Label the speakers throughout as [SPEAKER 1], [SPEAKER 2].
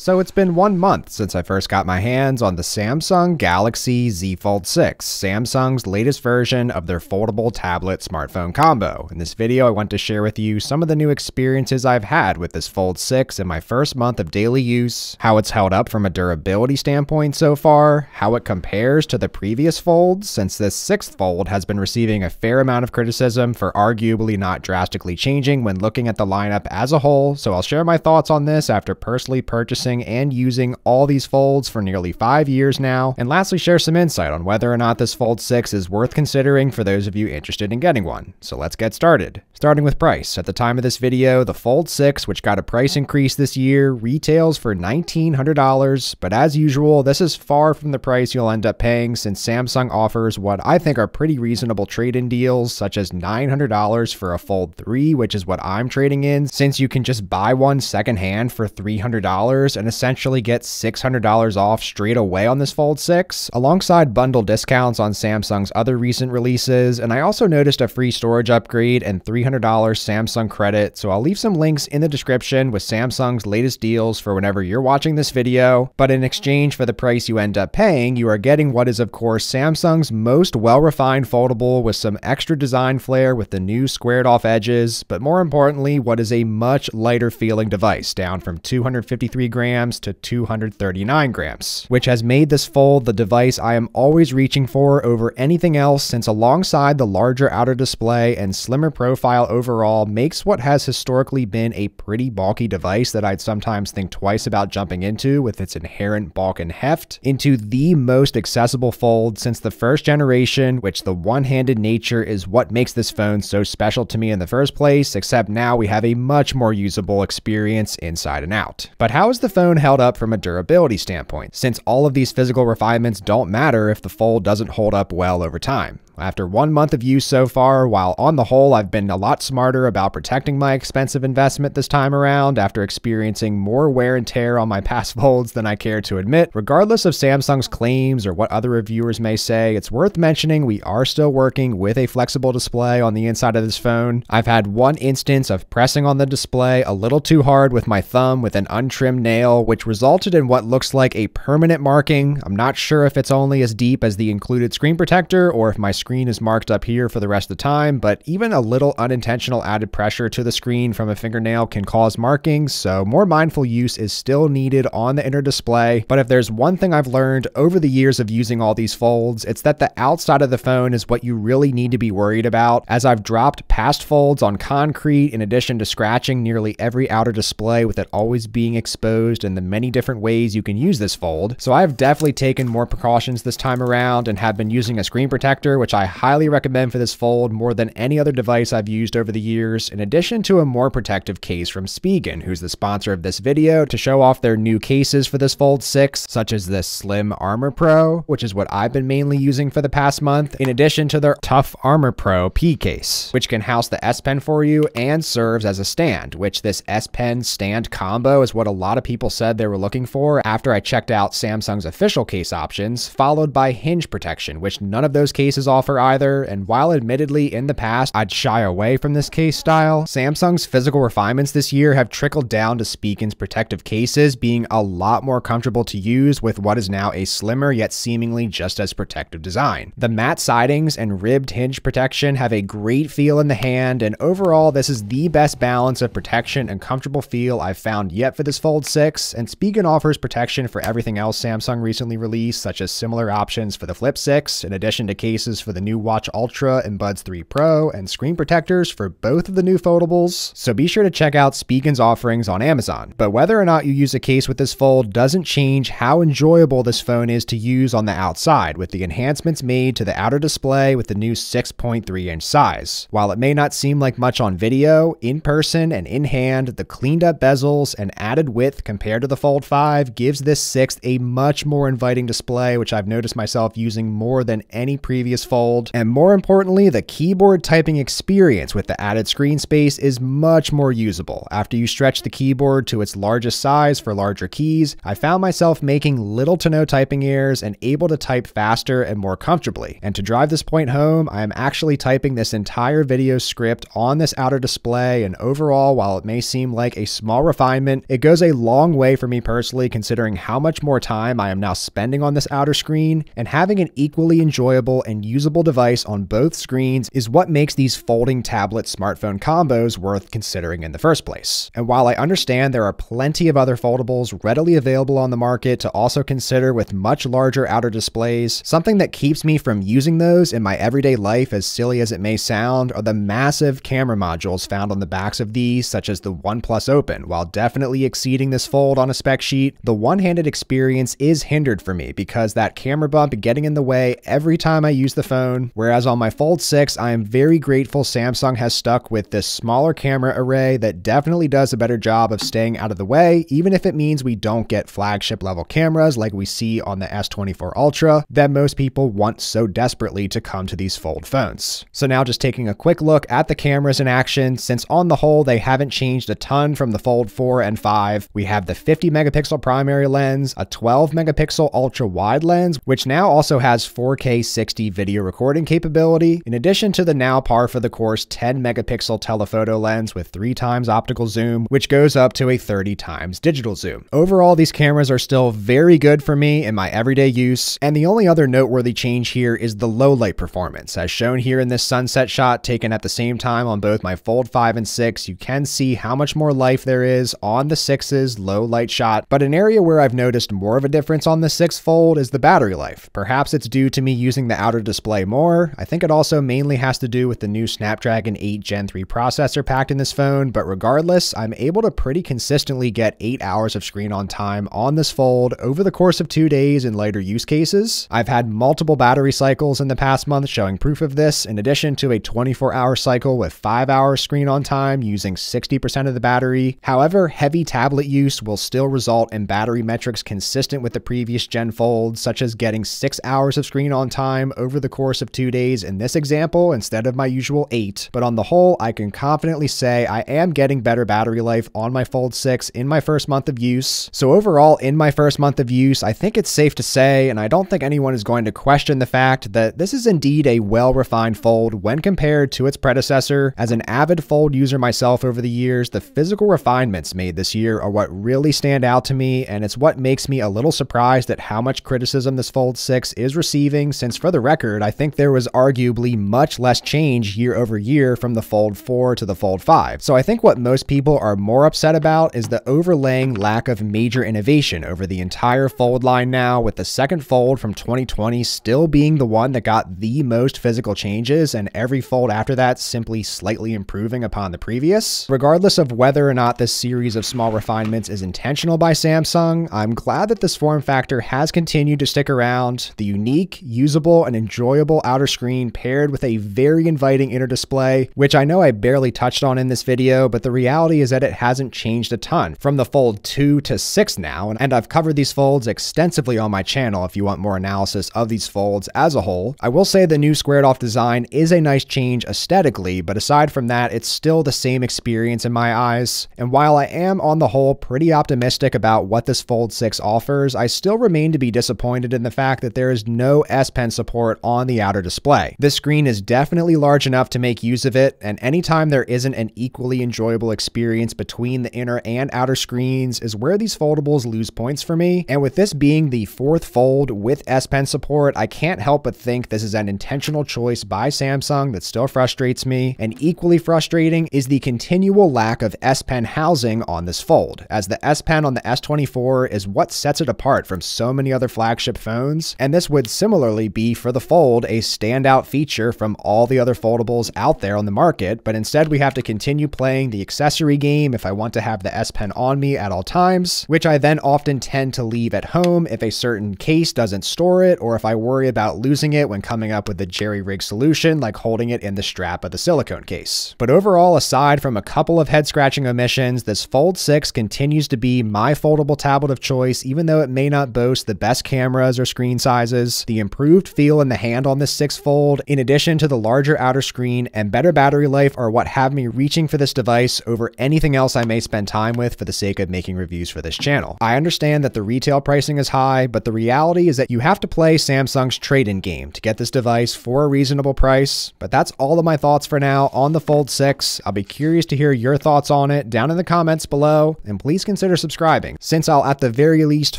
[SPEAKER 1] So it's been 1 month since I first got my hands on the Samsung Galaxy Z Fold 6, Samsung's latest version of their foldable tablet smartphone combo. In this video, I want to share with you some of the new experiences I've had with this Fold 6 in my first month of daily use, how it's held up from a durability standpoint so far, how it compares to the previous folds, since this 6th fold has been receiving a fair amount of criticism for arguably not drastically changing when looking at the lineup as a whole. So I'll share my thoughts on this after personally purchasing and using all these folds for nearly 5 years now, and lastly share some insight on whether or not this Fold 6 is worth considering for those of you interested in getting one. So let's get started. Starting with price. At the time of this video, the Fold 6, which got a price increase this year, retails for $1,900, but as usual, this is far from the price you'll end up paying since Samsung offers what I think are pretty reasonable trade-in deals, such as $900 for a Fold 3, which is what I'm trading in, since you can just buy one secondhand for $300 and essentially get $600 off straight away on this Fold 6, alongside bundle discounts on Samsung's other recent releases. And I also noticed a free storage upgrade and $300 Samsung credit, so I'll leave some links in the description with Samsung's latest deals for whenever you're watching this video. But in exchange for the price you end up paying, you are getting what is of course Samsung's most well-refined foldable with some extra design flair with the new squared off edges, but more importantly, what is a much lighter feeling device, down from 253 grams to 239 grams, which has made this fold the device I am always reaching for over anything else, since alongside the larger outer display and slimmer profile overall makes what has historically been a pretty bulky device that I'd sometimes think twice about jumping into with its inherent bulk and heft, into the most accessible fold since the first generation, which the one-handed nature is what makes this phone so special to me in the first place, except now we have a much more usable experience inside and out. But how is the phone held up from a durability standpoint, since all of these physical refinements don't matter if the fold doesn't hold up well over time? After 1 month of use so far, while on the whole I've been a lot smarter about protecting my expensive investment this time around after experiencing more wear and tear on my past folds than I care to admit, regardless of Samsung's claims or what other reviewers may say, it's worth mentioning we are still working with a flexible display on the inside of this phone. I've had one instance of pressing on the display a little too hard with my thumb with an untrimmed nail, which resulted in what looks like a permanent marking. I'm not sure if it's only as deep as the included screen protector or if my screen is marked up here for the rest of the time, but even a little unintentional added pressure to the screen from a fingernail can cause markings, so more mindful use is still needed on the inner display. But if there's one thing I've learned over the years of using all these folds, it's that the outside of the phone is what you really need to be worried about, as I've dropped past folds on concrete in addition to scratching nearly every outer display with it always being exposed and the many different ways you can use this fold. So I've definitely taken more precautions this time around and have been using a screen protector, which I highly recommend for this fold more than any other device I've used over the years, in addition to a more protective case from Spigen, who's the sponsor of this video, to show off their new cases for this Fold 6, such as this Slim Armor Pro, which is what I've been mainly using for the past month, in addition to their Tough Armor Pro P case, which can house the S Pen for you and serves as a stand, which this S Pen stand combo is what a lot of people said they were looking for after I checked out Samsung's official case options, followed by hinge protection, which none of those cases offer either. And while admittedly in the past I'd shy away from this case style, Samsung's physical refinements this year have trickled down to Spigen's protective cases being a lot more comfortable to use with what is now a slimmer yet seemingly just as protective design. The matte sidings and ribbed hinge protection have a great feel in the hand, and overall this is the best balance of protection and comfortable feel I've found yet for this Fold 6, and Spigen offers protection for everything else Samsung recently released, such as similar options for the Flip 6, in addition to cases for the new Watch Ultra and Buds 3 Pro, and screen protectors for both of the new foldables, so be sure to check out Spigen's offerings on Amazon. But whether or not you use a case with this fold doesn't change how enjoyable this phone is to use on the outside, with the enhancements made to the outer display with the new 6.3-inch size. While it may not seem like much on video, in person and in hand, the cleaned up bezels and added width compared to the Fold 5 gives this 6th a much more inviting display, which I've noticed myself using more than any previous fold Fold, and more importantly, the keyboard typing experience with the added screen space is much more usable. After you stretch the keyboard to its largest size for larger keys, I found myself making little to no typing errors and able to type faster and more comfortably. And to drive this point home, I am actually typing this entire video script on this outer display, and overall, while it may seem like a small refinement, it goes a long way for me personally, considering how much more time I am now spending on this outer screen, and having an equally enjoyable and usable device on both screens is what makes these folding tablet smartphone combos worth considering in the first place. And while I understand there are plenty of other foldables readily available on the market to also consider with much larger outer displays, something that keeps me from using those in my everyday life, as silly as it may sound, are the massive camera modules found on the backs of these, such as the OnePlus Open. While definitely exceeding this fold on a spec sheet, the one-handed experience is hindered for me because that camera bump getting in the way every time I use the phone, whereas on my Fold 6, I am very grateful Samsung has stuck with this smaller camera array that definitely does a better job of staying out of the way, even if it means we don't get flagship level cameras like we see on the S24 Ultra that most people want so desperately to come to these Fold phones. So now just taking a quick look at the cameras in action, since on the whole they haven't changed a ton from the Fold 4 and 5, we have the 50 megapixel primary lens, a 12 megapixel ultra wide lens, which now also has 4K 60 video recording capability, in addition to the now par for the course 10 megapixel telephoto lens with 3 times optical zoom, which goes up to a 30 times digital zoom. Overall, these cameras are still very good for me in my everyday use, and the only other noteworthy change here is the low light performance. As shown here in this sunset shot taken at the same time on both my Fold 5 and 6, you can see how much more life there is on the 6's low light shot, but an area where I've noticed more of a difference on the 6 Fold is the battery life. Perhaps it's due to me using the outer display more. I think it also mainly has to do with the new Snapdragon 8 Gen 3 processor packed in this phone, but regardless, I'm able to pretty consistently get 8 hours of screen on time on this Fold over the course of 2 days in lighter use cases. I've had multiple battery cycles in the past month showing proof of this, in addition to a 24-hour cycle with 5 hours screen on time using 60% of the battery. However, heavy tablet use will still result in battery metrics consistent with the previous Gen Folds, such as getting 6 hours of screen on time over the course of 2 days in this example instead of my usual 8. But on the whole, I can confidently say I am getting better battery life on my Fold 6 in my first month of use. So overall, in my first month of use, I think it's safe to say, and I don't think anyone is going to question the fact, that this is indeed a well-refined Fold when compared to its predecessor. As an avid Fold user myself over the years, the physical refinements made this year are what really stand out to me, and it's what makes me a little surprised at how much criticism this Fold 6 is receiving, since for the record, I think there was arguably much less change year over year from the Fold 4 to the Fold 5. So I think what most people are more upset about is the overlaying lack of major innovation over the entire Fold line now, with the second Fold from 2020 still being the one that got the most physical changes, and every Fold after that simply slightly improving upon the previous. Regardless of whether or not this series of small refinements is intentional by Samsung, I'm glad that this form factor has continued to stick around. The unique, usable, and enjoyable outer screen paired with a very inviting inner display, which I know I barely touched on in this video, but the reality is that it hasn't changed a ton from the Fold 2 to 6 now, and I've covered these folds extensively on my channel if you want more analysis of these folds as a whole. I will say the new squared off design is a nice change aesthetically, but aside from that, it's still the same experience in my eyes. And while I am on the whole pretty optimistic about what this Fold 6 offers, I still remain to be disappointed in the fact that there is no S Pen support on the outer display. This screen is definitely large enough to make use of it, and anytime there isn't an equally enjoyable experience between the inner and outer screens is where these foldables lose points for me. And with this being the 4th Fold with S Pen support, I can't help but think this is an intentional choice by Samsung that still frustrates me, and equally frustrating is the continual lack of S Pen housing on this Fold, as the S Pen on the S24 is what sets it apart from so many other flagship phones, and this would similarly be for the Fold a standout feature from all the other foldables out there on the market, but instead we have to continue playing the accessory game if I want to have the S Pen on me at all times, which I then often tend to leave at home if a certain case doesn't store it, or if I worry about losing it when coming up with a jerry-rig solution like holding it in the strap of the silicone case. But overall, aside from a couple of head-scratching omissions, this Fold 6 continues to be my foldable tablet of choice, even though it may not boast the best cameras or screen sizes. The improved feel in the hand on this 6 Fold, in addition to the larger outer screen and better battery life, are what have me reaching for this device over anything else I may spend time with for the sake of making reviews for this channel. I understand that the retail pricing is high, but the reality is that you have to play Samsung's trade-in game to get this device for a reasonable price. But that's all of my thoughts for now on the Fold 6. I'll be curious to hear your thoughts on it down in the comments below, and please consider subscribing, since I'll at the very least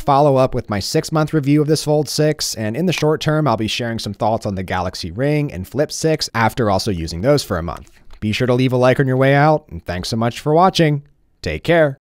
[SPEAKER 1] follow up with my 6-month review of this Fold 6, and in the short term I'll be sharing some thoughts on the Galaxy Ring and Flip 6 after also using those for a month. Be sure to leave a like on your way out, and thanks so much for watching. Take care.